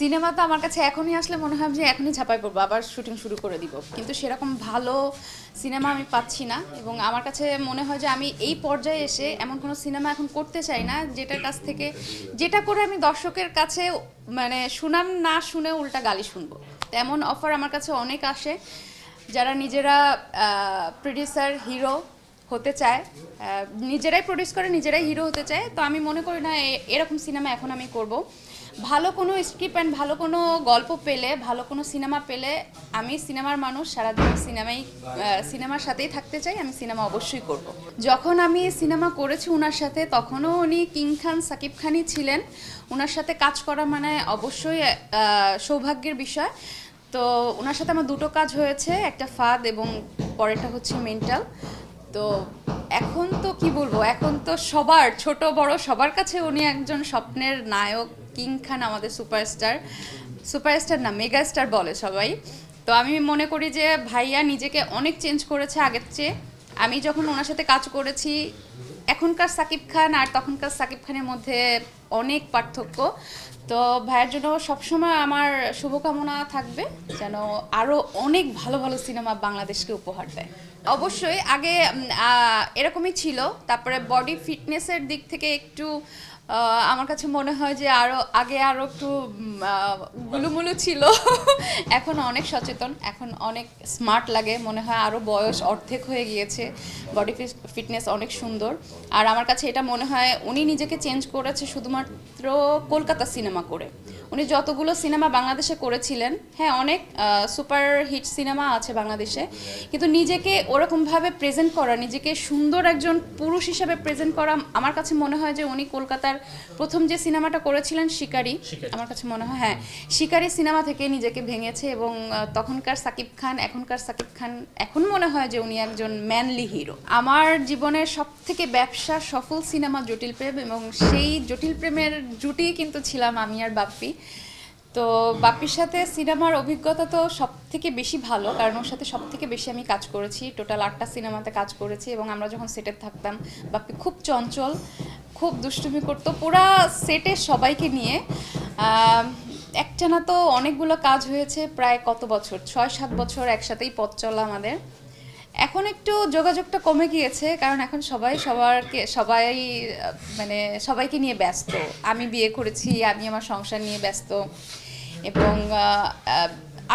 Cinema তো আমার কাছে এখনই আসলে মনে হয় যে এখনই ঝাঁপাই পড়বো, আবার শুটিং শুরু করে দিব, কিন্তু সেরকম ভালো সিনেমা আমি পাচ্ছি না। এবং আমার কাছে মনে হয় যে আমি এই পর্যায়ে এসে এমন কোনো সিনেমা এখন করতে চাই না যেটার কাছ থেকে, যেটা করে আমি দর্শকের কাছে মানে সুনাম না শুনে উল্টা গালি শুনবো। তেমন অফার আমার কাছে অনেক আসে, যারা নিজেরা প্রডিউসার হিরো হতে চায়, নিজেরাই প্রডিউস করে নিজেরাই হিরো হতে চায়। তো আমি মনে করি না এরকম সিনেমা এখন আমি করব। ভালো কোনো স্ক্রিপ্ট অ্যান্ড ভালো কোনো গল্প পেলে, ভালো কোনো সিনেমা পেলে, আমি সিনেমার মানুষ, সারাদিন সিনেমার সাথেই থাকতে চাই, আমি সিনেমা অবশ্যই করব। যখন আমি সিনেমা করেছি ওনার সাথে, তখনও উনি কিং খান সাকিব খানই ছিলেন। ওনার সাথে কাজ করা মানে অবশ্যই সৌভাগ্যের বিষয়। তো ওনার সাথে আমার দুটো কাজ হয়েছে, একটা ফাদ এবং পরেরটা হচ্ছে মেন্টাল। তো এখন তো কি বলবো, এখন তো সবার ছোট বড় সবার কাছে উনি একজন স্বপ্নের নায়ক। কিং খান আমাদের সুপারস্টার, সুপারস্টার না মেগা স্টার বলে সবাই। তো আমি মনে করি যে ভাইয়া নিজেকে অনেক চেঞ্জ করেছে আগের চেয়ে। আমি যখন ওনার সাথে কাজ করেছি, এখনকার সাকিব খান আর তখনকার সাকিব খানের মধ্যে অনেক পার্থক্য। তো ভাইয়ের জন্য সবসময় আমার শুভকামনা থাকবে যেন আরও অনেক ভালো ভালো সিনেমা বাংলাদেশকে উপহার দেয়। অবশ্যই আগে এরকমই ছিল, তারপরে বডি ফিটনেসের দিক থেকে একটু আমার কাছে মনে হয় যে আগে আরও একটু গুলুমুলু ছিল। এখন অনেক সচেতন, এখন অনেক স্মার্ট লাগে, মনে হয় আরও বয়স অর্ধেক হয়ে গিয়েছে। বডি ফিটনেস অনেক সুন্দর। আর আমার কাছে এটা মনে হয় উনি নিজেকে চেঞ্জ করেছে শুধুমাত্র কলকাতা সিনেমা করে। উনি যতগুলো সিনেমা বাংলাদেশে করেছিলেন, হ্যাঁ অনেক সুপার হিট সিনেমা আছে বাংলাদেশে, কিন্তু নিজেকে ওরকমভাবে প্রেজেন্ট করা, নিজেকে সুন্দর একজন পুরুষ হিসেবে প্রেজেন্ট করা, আমার কাছে মনে হয় যে উনি কলকাতার প্রথম যে সিনেমাটা করেছিলেন শিকারি, আমার কাছে মনে হয় হ্যাঁ শিকারি সিনেমা থেকে নিজেকে ভেঙেছে। এবং তখনকার সাকিব খান এখনকার সাকিব খান, এখন মনে হয় যে উনি একজন ম্যানলি হিরো। আমার জীবনের সব থেকে ব্যবসা সফল সিনেমা জটিল প্রেম, এবং সেই জটিল প্রেমের জুটি কিন্তু ছিলাম আমি আর বাপ্পি। তো বাপ্পির সাথে সিনেমার অভিজ্ঞতা তো সব থেকে বেশি ভালো, কারণ ওর সাথে সব থেকে বেশি আমি কাজ করেছি, টোটাল 8টা সিনেমাতে কাজ করেছি। এবং আমরা যখন সেটে থাকতাম, বাপ্পি খুব চঞ্চল, খুব দুষ্টুমি করতো পুরা সেটে সবাইকে নিয়ে। একটানা তো অনেকগুলো কাজ হয়েছে, প্রায় কত বছর, 6-7 বছর একসাথেই পথ চলা আমাদের। এখন একটু যোগাযোগটা কমে গিয়েছে, কারণ এখন সবাই মানে সবাইকে নিয়ে ব্যস্ত। আমি বিয়ে করেছি, আমি আমার সংসার নিয়ে ব্যস্ত। এবং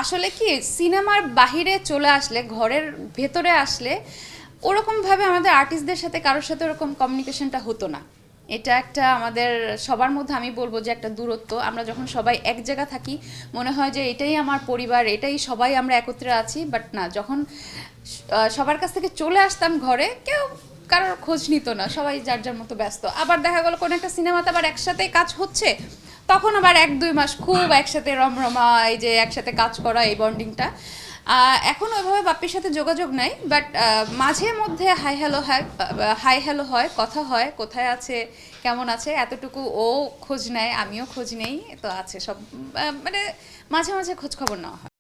আসলে কি, সিনেমার বাহিরে চলে আসলে, ঘরের ভেতরে আসলে ওরকমভাবে আমাদের আর্টিস্টদের সাথে কারোর সাথে ওরকম কমিউনিকেশনটা হতো না। এটা একটা আমাদের সবার মধ্যে আমি বলবো যে একটা দূরত্ব। আমরা যখন সবাই এক জায়গা থাকি, মনে হয় যে এটাই আমার পরিবার, এটাই সবাই আমরা একত্রে আছি। বাট না, যখন সবার কাছ থেকে চলে আসতাম ঘরে, কেউ কারোর খোঁজ নিত না, সবাই যার যার মতো ব্যস্ত। আবার দেখা গেল কোনো একটা সিনেমাতে আবার একসাথে কাজ হচ্ছে, তখন আবার 1-2 মাস খুব একসাথে রমরমা, এই যে একসাথে কাজ করা, এই বন্ডিংটা। এখন ওইভাবে বাপ্পির সাথে যোগাযোগ নাই, বাট মাঝে মধ্যে হাই হ্যালো হয়, কথা হয়, কোথায় আছে, কেমন আছে, এতটুকু ও খোঁজ নেয়, আমিও খোঁজ নেই। তো আছে সব মানে মাঝে মাঝে খোঁজ খবর নেওয়া হয়।